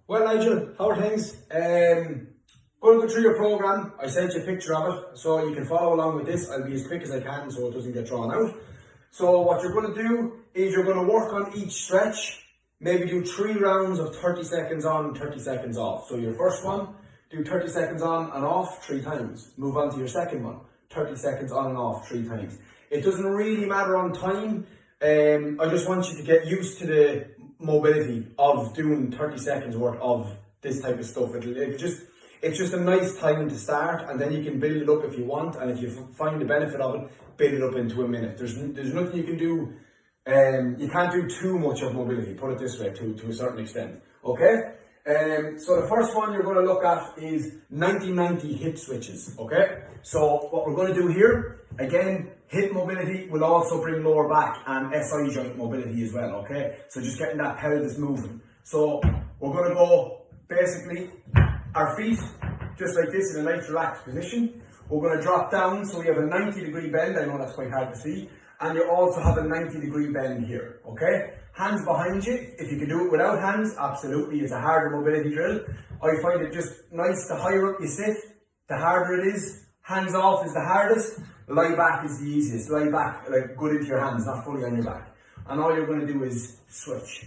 Well, Nigel, how are things? Going to go through your program. I sent you a picture of it so you can follow along with this. I'll be as quick as I can so it doesn't get drawn out. So what you're going to do is you're going to work on each stretch. Maybe do 3 rounds of 30 seconds on, 30 seconds off. So your first one, do 30 seconds on and off 3 times. Move on to your second one, 30 seconds on and off 3 times. It doesn't really matter on time. I just want you to get used to the mobility of doing 30 seconds worth of this type of stuff. It's just a nice time to start, and then you can build it up if you want, and if you find the benefit of it, build it up into a minute. There's nothing you can do. You can't do too much of mobility, put it this way, to a certain extent. Okay? So the first one you're going to look at is 90-90 hip switches. Okay? So what we're going to do here, again, hip mobility will also bring lower back and SI joint mobility as well. Okay? So just getting that pelvis moving. So we're going to go basically our feet just like this in a nice relaxed position. We're going to drop down so we have a 90-degree bend. I know that's quite hard to see. And you also have a 90-degree bend here, okay? Hands behind you. If you can do it without hands, absolutely. It's a harder mobility drill. I find it just nice. The higher up you sit, the harder it is. Hands off is the hardest. Lie back is the easiest. Lie back like good into your hands, not fully on your back. And all you're going to do is switch.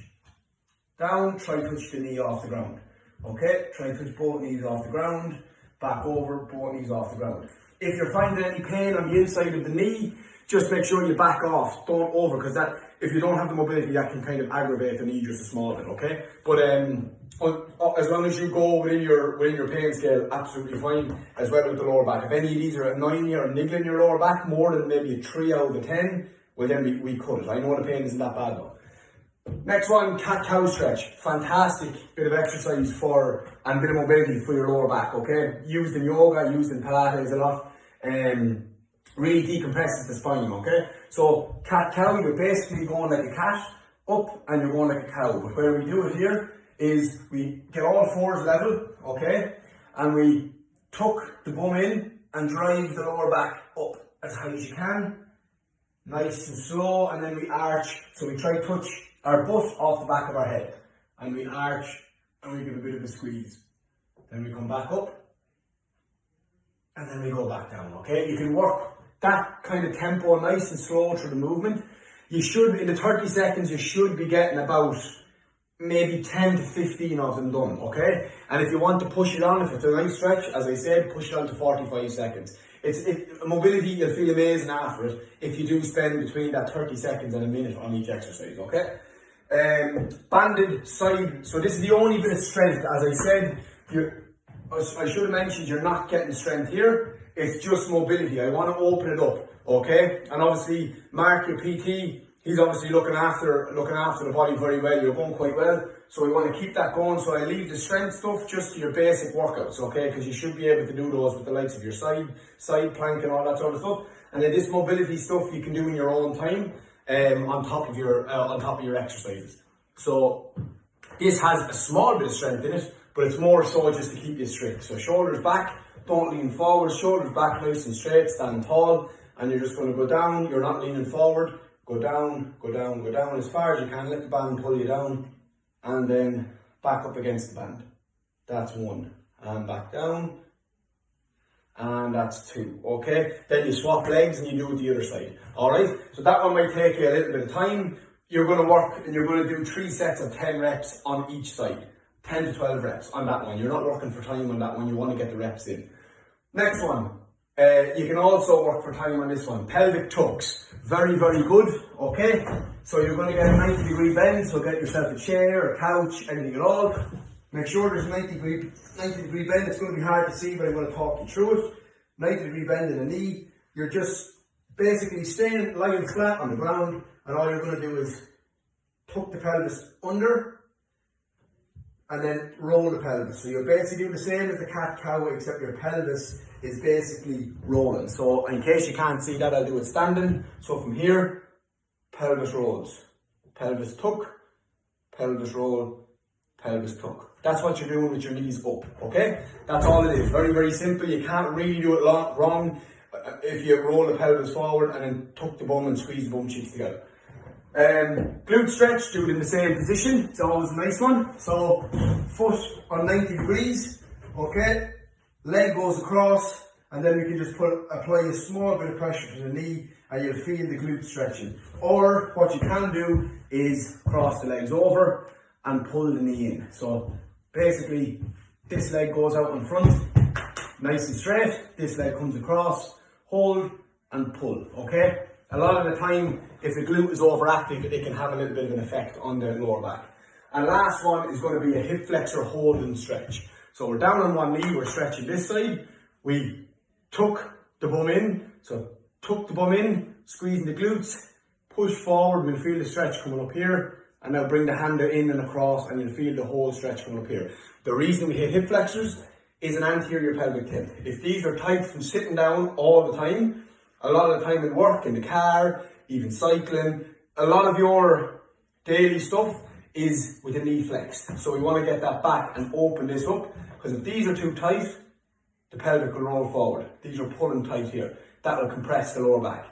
Down, try touch the knee off the ground. Okay, try touch both knees off the ground. Back over, both knees off the ground. If you're finding any pain on the inside of the knee, just make sure you back off, don't over, because that, if you don't have the mobility, that can kind of aggravate the knee just a small bit, okay? But as long as you go within your pain scale, absolutely fine, as well with the lower back. If any of these are annoying you or niggling your lower back more than maybe a 3 out of the 10, well then we cut it. I know the pain isn't that bad though. Next one, cat-cow stretch. Fantastic bit of exercise and bit of mobility for your lower back, okay? Used in yoga, used in Pilates a lot. Really decompresses the spine, okay? So cat-cow, you're basically going like a cat up and you're going like a cow. But where we do it here is we get all 4s level, okay? And we tuck the bum in and drive the lower back up as high as you can. Nice and slow, and then we arch. So we try to touch our butt off the back of our head. And we arch and we give a bit of a squeeze. Then we come back up. And then we go back down, okay? You can work that kind of tempo nice and slow through the movement. You should, in the 30 seconds, you should be getting about maybe 10 to 15 of them done, okay? And if you want to push it on, if it's a nice stretch, as I said, push it on to 45 seconds. Mobility, you'll feel amazing after it if you do spend between that 30 seconds and a minute on each exercise, okay? Banded side, so this is the only bit of strength. As I said, I should have mentioned you're not getting strength here. It's just mobility. I want to open it up, okay? And obviously, Mark, your PT, he's obviously looking after the body very well. You're going quite well, so we want to keep that going. So I leave the strength stuff just to your basic workouts, okay? Because you should be able to do those with the likes of your side plank and all that sort of stuff. And then this mobility stuff you can do in your own time, on top of your exercises. So this has a small bit of strength in it, but it's more so just to keep you strict. So shoulders back, don't lean forward, shoulders back nice and straight, stand tall, and you're just going to go down. You're not leaning forward. Go down, go down, go down as far as you can. Let the band pull you down, and then back up against the band. That's 1. And back down, and that's 2. Okay? Then you swap legs and you do it the other side. Alright? So that one might take you a little bit of time. You're going to work and you're going to do 3 sets of 10 reps on each side. 10 to 12 reps on that one. You're not working for time on that one. You want to get the reps in. Next one. You can also work for time on this one. Pelvic tucks. Very, very good. Okay? So you're going to get a 90-degree bend. So get yourself a chair, a couch, anything at all. Make sure there's a 90-degree bend. It's going to be hard to see, but I'm going to talk you through it. 90-degree bend in the knee. You're just basically lying flat on the ground, and all you're going to do is tuck the pelvis under and then roll the pelvis. So you're basically doing the same as the cat-cow, except your pelvis is basically rolling. So in case you can't see that, I'll do it standing. So from here, pelvis rolls, pelvis tuck, pelvis roll, pelvis tuck. That's what you're doing with your knees up, okay? That's all it is. Very, very simple. You can't really do it wrong if you roll the pelvis forward and then tuck the bum and squeeze the bum cheeks together. Glute stretch, do it in the same position. It's always a nice one. So foot on 90 degrees, okay? Leg goes across, and then we can just apply a small bit of pressure to the knee, and you'll feel the glute stretching. Or what you can do is cross the legs over and pull the knee in. So basically, this leg goes out in front, nice and straight. This leg comes across, hold and pull, okay? A lot of the time, if the glute is overactive, it can have a little bit of an effect on the lower back. And last one is going to be a hip flexor hold and stretch. So we're down on one knee, we're stretching this side. We tuck the bum in, so tuck the bum in, squeezing the glutes, push forward, we'll feel the stretch coming up here, and now bring the hand in and across, and you'll feel the whole stretch coming up here. The reason we hit hip flexors is an anterior pelvic tilt. If these are tight from sitting down all the time, a lot of the time in work, in the car, even cycling, a lot of your daily stuff is with the knee flexed. So we want to get that back and open this up, because if these are too tight, the pelvic will roll forward. These are pulling tight here. That will compress the lower back.